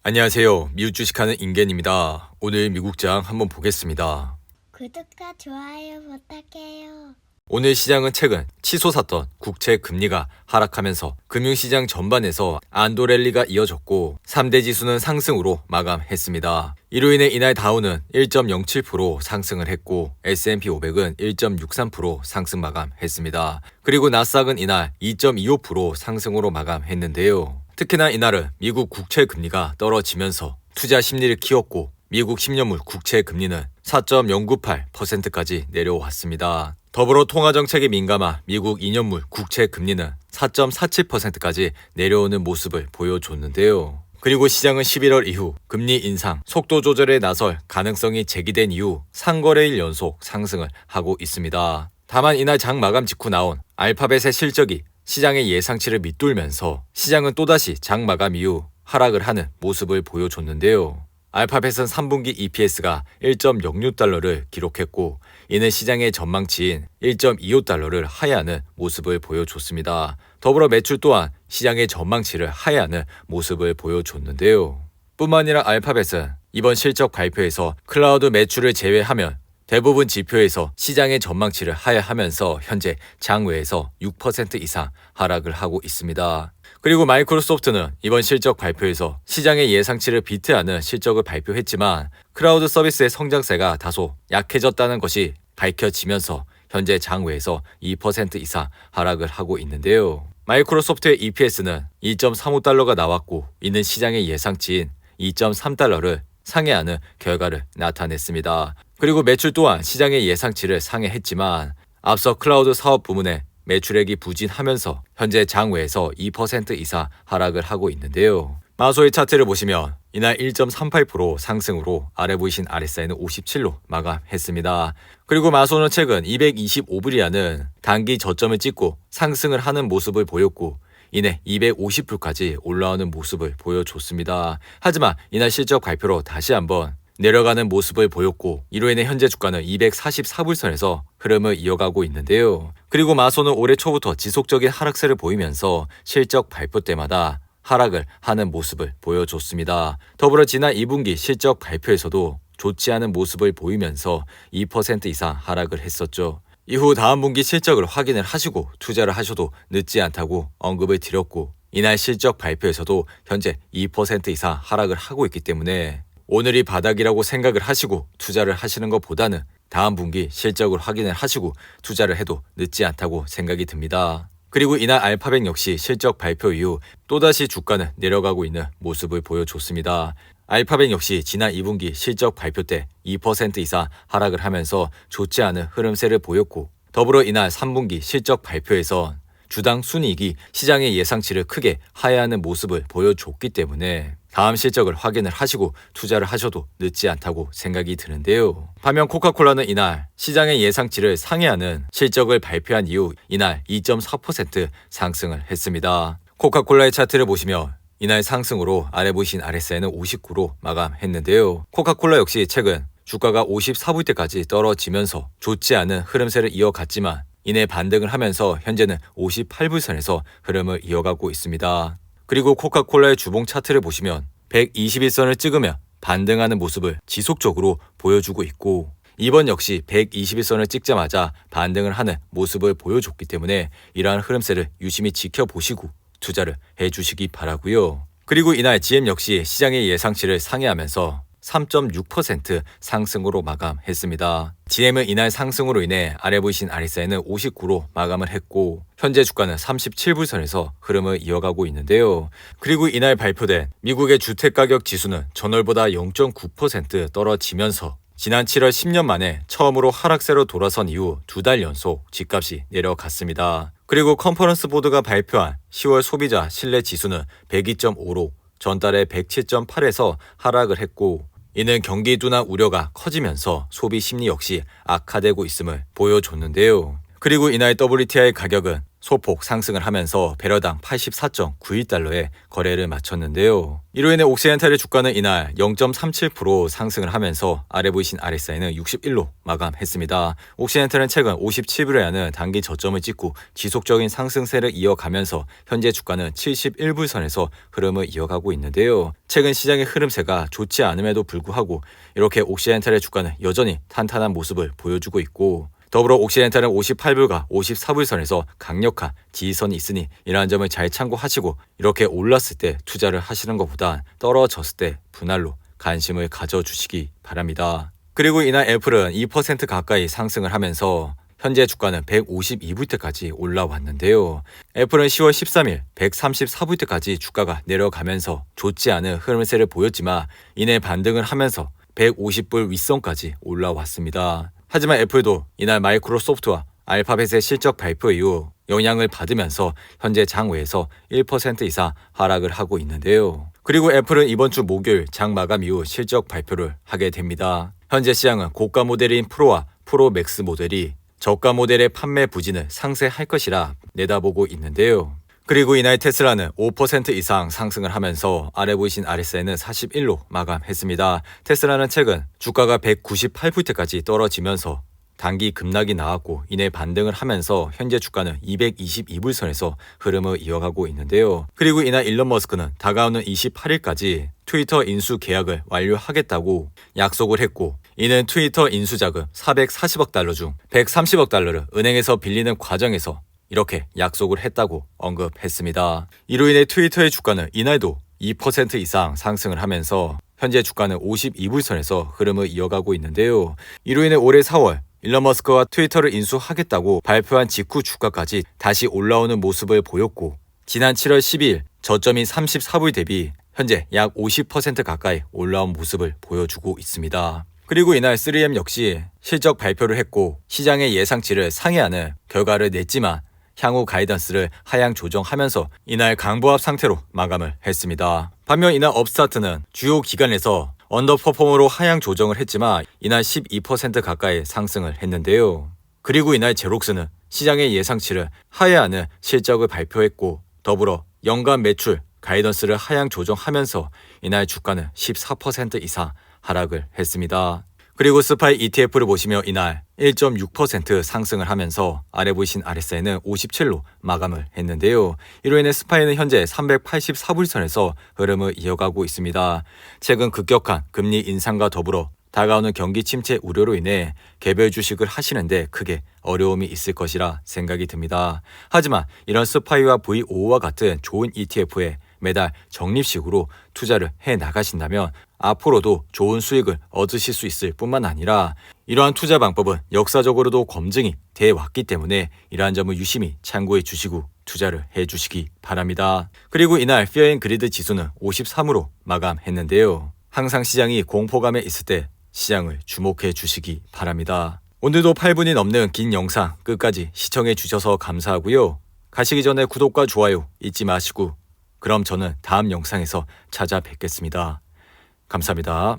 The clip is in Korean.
안녕하세요. 미국 주식하는 인겐입니다. 오늘 미국장 한번 보겠습니다. 구독과 좋아요 부탁해요. 오늘 시장은 최근 치솟았던 국채 금리가 하락하면서 금융시장 전반에서 안도랠리가 이어졌고 3대 지수는 상승으로 마감했습니다. 이로 인해 이날 다우는 1.07% 상승을 했고 S&P 500은 1.63% 상승 마감했습니다. 그리고 나스닥은 이날 2.25% 상승으로 마감했는데요. 특히나 이날은 미국 국채 금리가 떨어지면서 투자 심리를 키웠고 미국 10년물 국채 금리는 4.098%까지 내려왔습니다. 더불어 통화정책에 민감한 미국 2년물 국채 금리는 4.47%까지 내려오는 모습을 보여줬는데요. 그리고 시장은 11월 이후 금리 인상, 속도 조절에 나설 가능성이 제기된 이후 상거래일 연속 상승을 하고 있습니다. 다만 이날 장 마감 직후 나온 알파벳의 실적이 시장의 예상치를 밑돌면서 시장은 또다시 장 마감 이후 하락을 하는 모습을 보여줬는데요. 알파벳은 3분기 EPS가 1.06달러를 기록했고 이는 시장의 전망치인 1.25달러를 하회하는 모습을 보여줬습니다. 더불어 매출 또한 시장의 전망치를 하회하는 모습을 보여줬는데요. 뿐만 아니라 알파벳은 이번 실적 발표에서 클라우드 매출을 제외하면 대부분 지표에서 시장의 전망치를 하회하면서 현재 장외에서 6% 이상 하락을 하고 있습니다. 그리고 마이크로소프트는 이번 실적 발표에서 시장의 예상치를 비트하는 실적을 발표했지만 클라우드 서비스의 성장세가 다소 약해졌다는 것이 밝혀지면서 현재 장외에서 2% 이상 하락을 하고 있는데요. 마이크로소프트의 EPS는 2.35달러가 나왔고 이는 시장의 예상치인 2.3달러를 상회하는 결과를 나타냈습니다. 그리고 매출 또한 시장의 예상치를 상회했지만 앞서 클라우드 사업 부문의 매출액이 부진하면서 현재 장외에서 2% 이상 하락을 하고 있는데요. 마소의 차트를 보시면 이날 1.38% 상승으로 아래 보이신 RSI는 57로 마감했습니다. 그리고 마소는 최근 225불이라는 단기 저점을 찍고 상승을 하는 모습을 보였고 이내 250불까지 올라오는 모습을 보여줬습니다. 하지만 이날 실적 발표로 다시 한번 내려가는 모습을 보였고 이로 인해 현재 주가는 244불선에서 흐름을 이어가고 있는데요. 그리고 마소는 올해 초부터 지속적인 하락세를 보이면서 실적 발표 때마다 하락을 하는 모습을 보여줬습니다. 더불어 지난 2분기 실적 발표에서도 좋지 않은 모습을 보이면서 2% 이상 하락을 했었죠. 이후 다음 분기 실적을 확인을 하시고 투자를 하셔도 늦지 않다고 언급을 드렸고 이날 실적 발표에서도 현재 2% 이상 하락을 하고 있기 때문에 오늘이 바닥이라고 생각을 하시고 투자를 하시는 것보다는 다음 분기 실적을 확인을 하시고 투자를 해도 늦지 않다고 생각이 듭니다. 그리고 이날 알파벳 역시 실적 발표 이후 또다시 주가는 내려가고 있는 모습을 보여줬습니다. 알파벳 역시 지난 2분기 실적 발표 때 2% 이상 하락을 하면서 좋지 않은 흐름세를 보였고 더불어 이날 3분기 실적 발표에서 주당 순이익이 시장의 예상치를 크게 하회하는 모습을 보여줬기 때문에 다음 실적을 확인을 하시고 투자를 하셔도 늦지 않다고 생각이 드는데요. 반면 코카콜라는 이날 시장의 예상치를 상회하는 실적을 발표한 이후 이날 2.4% 상승을 했습니다. 코카콜라의 차트를 보시면 이날 상승으로 아래 보이신 RSI는 59로 마감했는데요. 코카콜라 역시 최근 주가가 54불대까지 떨어지면서 좋지 않은 흐름세를 이어갔지만 이내 반등을 하면서 현재는 58불선에서 흐름을 이어가고 있습니다. 그리고 코카콜라의 주봉 차트를 보시면 121선을 찍으며 반등하는 모습을 지속적으로 보여주고 있고 이번 역시 121선을 찍자마자 반등을 하는 모습을 보여줬기 때문에 이러한 흐름세를 유심히 지켜보시고 투자를 해주시기 바라고요. 그리고 이날 GM 역시 시장의 예상치를 상회하면서 3.6% 상승으로 마감했습니다. GM은 이날 상승으로 인해 아래 보이신 RSI는 59로 마감을 했고 현재 주가는 37불선에서 흐름을 이어가고 있는데요. 그리고 이날 발표된 미국의 주택가격 지수는 전월보다 0.9% 떨어지면서 지난 7월 10년 만에 처음으로 하락세로 돌아선 이후 2달 연속 집값이 내려갔습니다. 그리고 컨퍼런스 보드가 발표한 10월 소비자 신뢰 지수는 102.5로 전달에 107.8에서 하락을 했고 이는 경기 둔화 우려가 커지면서 소비 심리 역시 악화되고 있음을 보여줬는데요. 그리고 이날 WTI 가격은 소폭 상승을 하면서 배럴당 84.92달러에 거래를 마쳤는데요. 이로 인해 옥시덴탈의 주가는 이날 0.37% 상승을 하면서 아래 보이신 RSI는 61로 마감했습니다. 옥시덴탈은 최근 57불에 하는 단기 저점을 찍고 지속적인 상승세를 이어가면서 현재 주가는 71불 선에서 흐름을 이어가고 있는데요. 최근 시장의 흐름세가 좋지 않음에도 불구하고 이렇게 옥시덴탈의 주가는 여전히 탄탄한 모습을 보여주고 있고, 더불어 옥시덴탈은 58불과 54불 선에서 강력한 지지선이 있으니 이러한 점을 잘 참고하시고 이렇게 올랐을 때 투자를 하시는 것보다 떨어졌을 때 분할로 관심을 가져주시기 바랍니다. 그리고 이날 애플은 2% 가까이 상승을 하면서 현재 주가는 152불대까지 올라왔는데요. 애플은 10월 13일 134불대까지 주가가 내려가면서 좋지 않은 흐름세를 보였지만 이내 반등을 하면서 150불 윗선까지 올라왔습니다. 하지만 애플도 이날 마이크로소프트와 알파벳의 실적 발표 이후 영향을 받으면서 현재 장외에서 1% 이상 하락을 하고 있는데요. 그리고 애플은 이번 주 목요일 장 마감 이후 실적 발표를 하게 됩니다. 현재 시장은 고가 모델인 프로와 프로 맥스 모델이 저가 모델의 판매 부진을 상쇄할 것이라 내다보고 있는데요. 그리고 이날 테슬라는 5% 이상 상승을 하면서 아래 보이신 RSI는 41로 마감했습니다. 테슬라는 최근 주가가 198불대까지 떨어지면서 단기 급락이 나왔고 이내 반등을 하면서 현재 주가는 222불 선에서 흐름을 이어가고 있는데요. 그리고 이날 일론 머스크는 다가오는 28일까지 트위터 인수 계약을 완료하겠다고 약속을 했고, 이는 트위터 인수자금 440억 달러 중 130억 달러를 은행에서 빌리는 과정에서 이렇게 약속을 했다고 언급했습니다. 이로 인해 트위터의 주가는 이날도 2% 이상 상승을 하면서 현재 주가는 52불 선에서 흐름을 이어가고 있는데요. 이로 인해 올해 4월 일론 머스크가 트위터를 인수하겠다고 발표한 직후 주가까지 다시 올라오는 모습을 보였고, 지난 7월 12일 저점인 34불 대비 현재 약 50% 가까이 올라온 모습을 보여주고 있습니다. 그리고 이날 3M 역시 실적 발표를 했고 시장의 예상치를 상회하는 결과를 냈지만 향후 가이던스를 하향 조정하면서 이날 강보합 상태로 마감을 했습니다. 반면 이날 업스타트는 주요 기관에서 언더퍼폼으로 하향 조정을 했지만 이날 12% 가까이 상승을 했는데요. 그리고 이날 제록스는 시장의 예상치를 하회하는 실적을 발표했고 더불어 연간 매출 가이던스를 하향 조정하면서 이날 주가는 14% 이상 하락을 했습니다. 그리고 스파이 ETF를 보시면 이날 1.6% 상승을 하면서 아래 보이신 RSI는 57로 마감을 했는데요. 이로 인해 스파이는 현재 384불 선에서 흐름을 이어가고 있습니다. 최근 급격한 금리 인상과 더불어 다가오는 경기 침체 우려로 인해 개별 주식을 하시는데 크게 어려움이 있을 것이라 생각이 듭니다. 하지만 이런 스파이와 VO와 같은 좋은 ETF에 매달 적립식으로 투자를 해 나가신다면 앞으로도 좋은 수익을 얻으실 수 있을 뿐만 아니라 이러한 투자 방법은 역사적으로도 검증이 돼 왔기 때문에 이러한 점을 유심히 참고해 주시고 투자를 해 주시기 바랍니다. 그리고 이날 피어앤그리드 지수는 53으로 마감했는데요. 항상 시장이 공포감에 있을 때 시장을 주목해 주시기 바랍니다. 오늘도 8분이 넘는 긴 영상 끝까지 시청해 주셔서 감사하고요. 가시기 전에 구독과 좋아요 잊지 마시고 그럼 저는 다음 영상에서 찾아뵙겠습니다. 감사합니다.